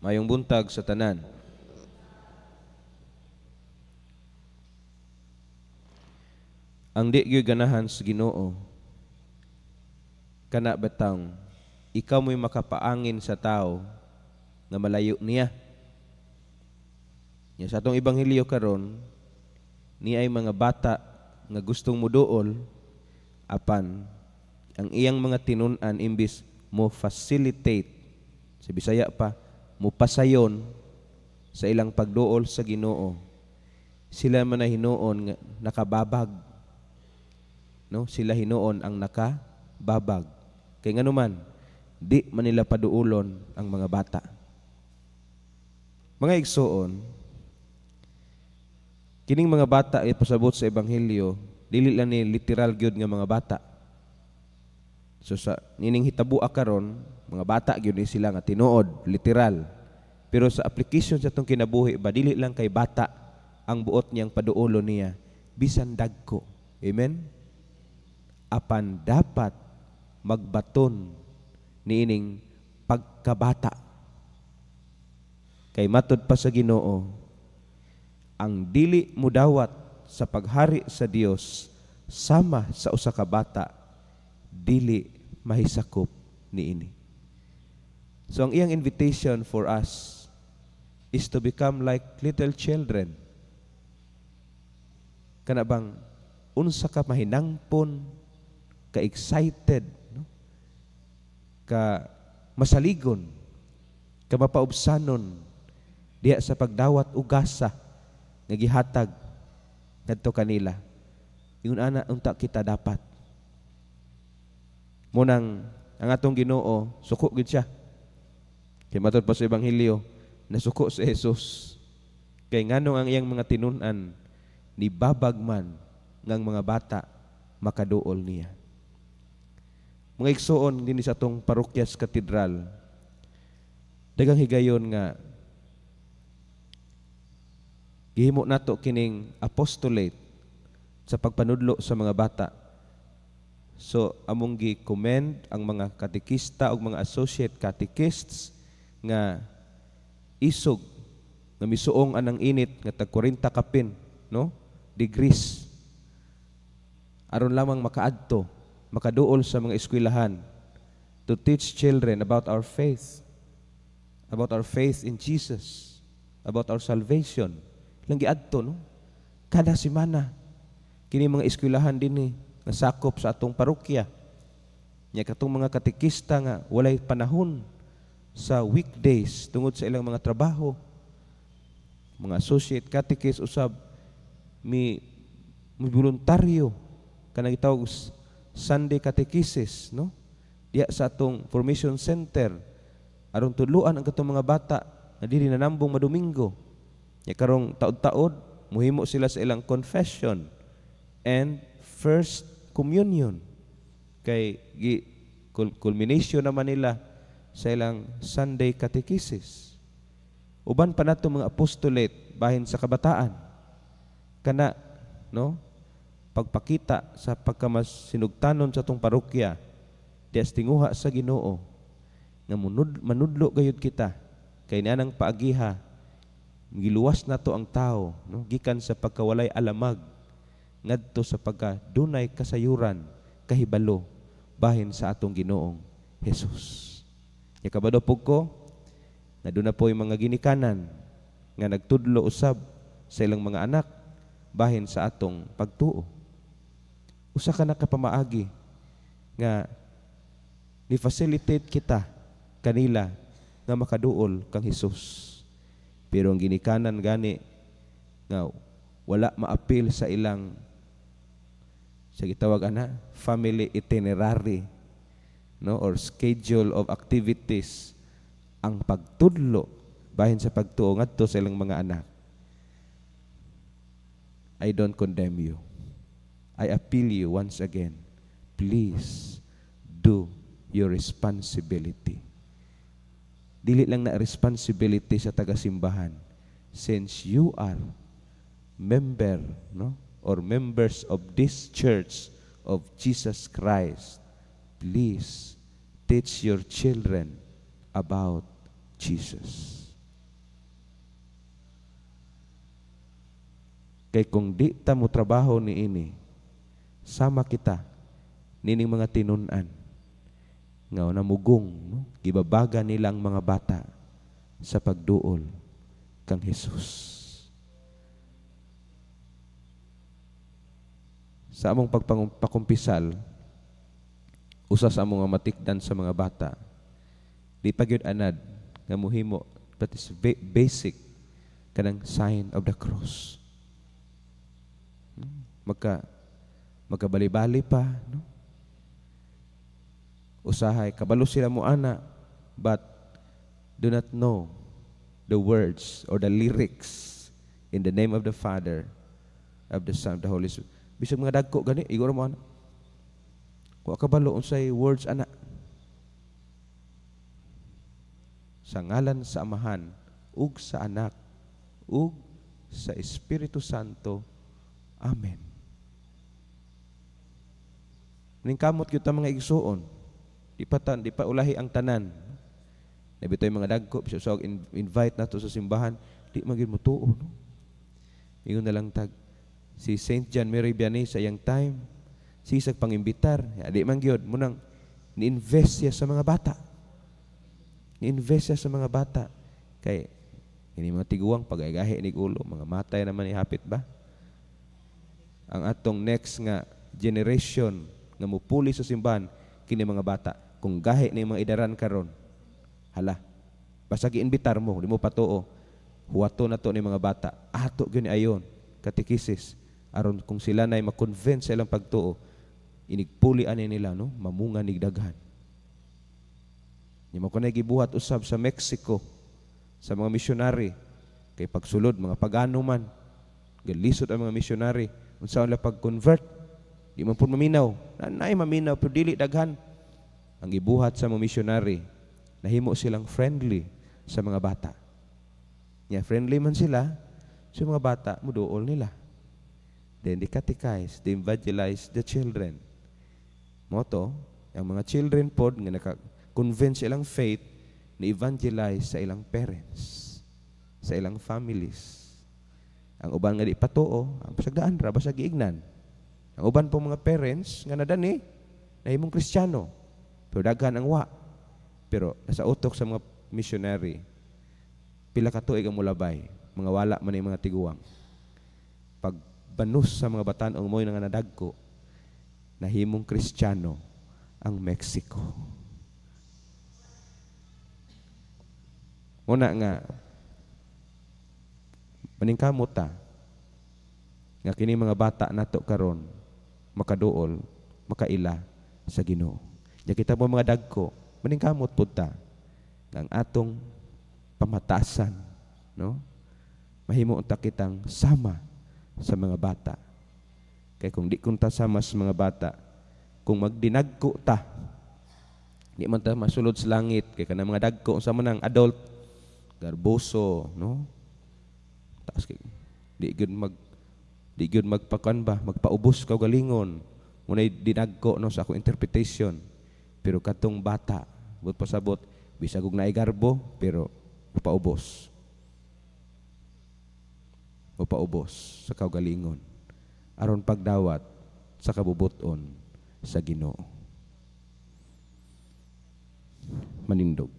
Mayong buntag sa tanan. Ang di gyud ganahan sa Ginoo kana batang ikaw mo'y makapaangin sa tao nga malayo niya. Nya sa atong ebanghelyo karon, ni ay mga bata nga gustong muduol apan ang iyang mga tinun-an imbis mo facilitate sa Bisaya pa mo pasayon sa ilang pagduol sa Ginoo. Sila man na hinuon nga nakababag. No, sila hinuon ang nakababag. Kay nganuman di man nila paduulon ang mga bata. Mga igsoon, kining mga bata ay pasabot sa ebanghelyo, dili lang ni literal gyud nga mga bata. So sa nining hitabua karon, mga bata gyud ni sila nga tinuod, literal. Pero sa application sa atong kinabuhi, ba dili lang kay bata ang buot niyang paduolon niya, bisan dagko. Amen. Apan dapat magbaton niining pagkabata. Kay matud pa sa Ginoo, ang dili mudawat sa paghari sa Dios sama sa usa ka bata, dili mahisakop niini. So ang iyang invitation for us is to become like little children. Kana bang unsa ka mahinangpon, ka excited, no? Ka masaligon, ka mapaubsanon diya sa pagdawat ugasa nga gihatag ngadto kanila. Ingon ana unta kita dapat. Munang ang atong Ginoo suko gid siya. Kay matud pa sa ebanghelyo, nasuko si Jesus. Kay nganong ang iyang mga tinun-an ni babag man ngang mga bata makaduol niya. Mga igsoon din sa atong parokyas katedral, daghang higayon nga gihimo nato kining apostolate sa pagpanudlo sa mga bata. So among gi-commend ang mga katekista o mga associate catechists nga isog nga misuong anang init nga tag 40 kapin, no? Degrees. Aron lamang makaadto, makaduol sa mga eskwelahan to teach children about our faith in Jesus, about our salvation. Lang giadto, no? Kada semana kini mga eskwelahan dinhi nga sakop sa atong parokya. Nya katong mga katekista nga walay panahon sa weekdays tungod sa ilang mga trabaho. Mga associate catechist usab mi voluntaryo kanang gitawag Sunday catechesis, no? Diya sa atong formation center aron tudloan ang katong mga bata na dili nanambong madomingo. Nya karong taod-taod muhimo sila sa ilang confession and first communion. Kay culmination naman nila sa ilang Sunday catechesis. Uban pa nato mga apostolate bahin sa kabataan. Kana, no? Pagpakita sa pagkamas sinugtanon sa atong parokya, dias tinguha sa Ginoo nga manudlo gayud kita kay nianang paagiha giluwas nato ang tao, no? Gikan sa pagkawalay alamag ngadto sa pagkadunay kasayuran, kahibalo bahin sa atong Ginoong Hesus. Ya kabado pug ko na doon na po yung mga ginikanan nga nagtudlo usab sa ilang mga anak bahin sa atong pagtuo. Usa ka na kapamaagi nga ni-facilitate kita kanila nga makaduol kang Hesus. Pero ang ginikanan gani nga wala maapil sa ilang sa gitawag ana family itinerary, no, or schedule of activities, ang pagtudlo bahin sa pagtuo ngadto sa ilang mga anak. I don't condemn you. I appeal you once again. Please do your responsibility. Dili lang na responsibility sa taga-simbahan. Since you are member, no, or members of this church of Jesus Christ, please teach your children about Jesus. Kay kung di ta mo trabaho ni ini, sama kita nining mga tinunan nga namugong, no? Gibabaga nilang mga bata sa pagduol kang Hesus. Sa among pagpakumpisal, usa sa among matikdan sa mga bata, di pa gyud anad nga muhimo, that is basic kanang sign of the cross. Magkabali-bali pa, no? Usahay kabalo sila mo ana, but do not know the words or the lyrics in the name of the Father, of the Son, of the Holy Spirit. Bisag mga dagko gani iguro mo ana, wa kabalo unsay words ana. Sa ngalan sa Amahan ug sa Anak ug sa Espiritu Santo. Amen. Ningkamot gyud ta mga igsuon, di pa ulahi ang tanan. Nabitoy mga dagko bisag invite nato sa simbahan, di magid mo tuo, no? Ingon na lang tag si Saint John Mary Vianney sa iyang time, sisag pangimbitar, di man gyud mo nang ni-invest siya sa mga bata. Ni-invest siya sa mga bata. Kay ini mga tiguang pagaygahi ni ulo, mga matay naman ihapit ba? Ang atong next nga generation nga mupuli sa simbahan kini mga bata. Kung gahi ni mga idaran karon, hala, basta giinbitar mo, di mo patuo, huwato na to ni mga bata, ato gyud ayon katekisis aron kung sila nay ma-convince sa ilang pagtuo, inigpuli ani nila, no, mamunga nigdaghan. Ni mo kunay gibuhat usab sa Mexico sa mga missionary, kay pagsulod mga pagano man galisod ang mga missionary unsaon la pag-convert, di man pud maminaw, nay maminaw pero dili daghan. Ang gibuhat sa mga missionary, nahimo silang friendly sa mga bata. Nya friendly man sila sa mga bata, muduol nila. Then they catechize, they evangelize the children. Moto, ang mga children pod nga naka-convince ilang faith, na evangelize sa ilang parents, sa ilang families. Ang uban nga di patuo, ang pasagdaan ra, basag giignan. Ang uban po mga parents nga nadani, nahimong Kristiyano, pero daghan ang wa. Pero nasa utok sa mga missionary, pila ka tuig ang mulabay, mga wala man yung mga tiguang. Pag banus sa mga batan-ong mo'y nga nadagko, nahimong Kristiyano ang Mexico. Muna nga, maningkamot ta, nga kini mga bata nato karon makaduol, makaila sa Ginoo. Ya kita mo mga dagko, maningkamot pud ta nga ang atong pamatasan, no? Mahimo unta kitang sama sa mga bata. Kay kung di kunta sama sa mga bata, kung magdinagko ta, di man ta masulod sa langit. Kay kanang mga dagko unsa man ang adult, garboso, no? Taas kay di gyud magpakan ba, magpaubos ka galingon. Munay dinagko, no, sa akong interpretation. Pero katong bata, but pasabot bisag og naay garbo pero paubos. O paubos sa kaugalingon aron pagdawat sa kabubuton sa Ginoo. Manindog.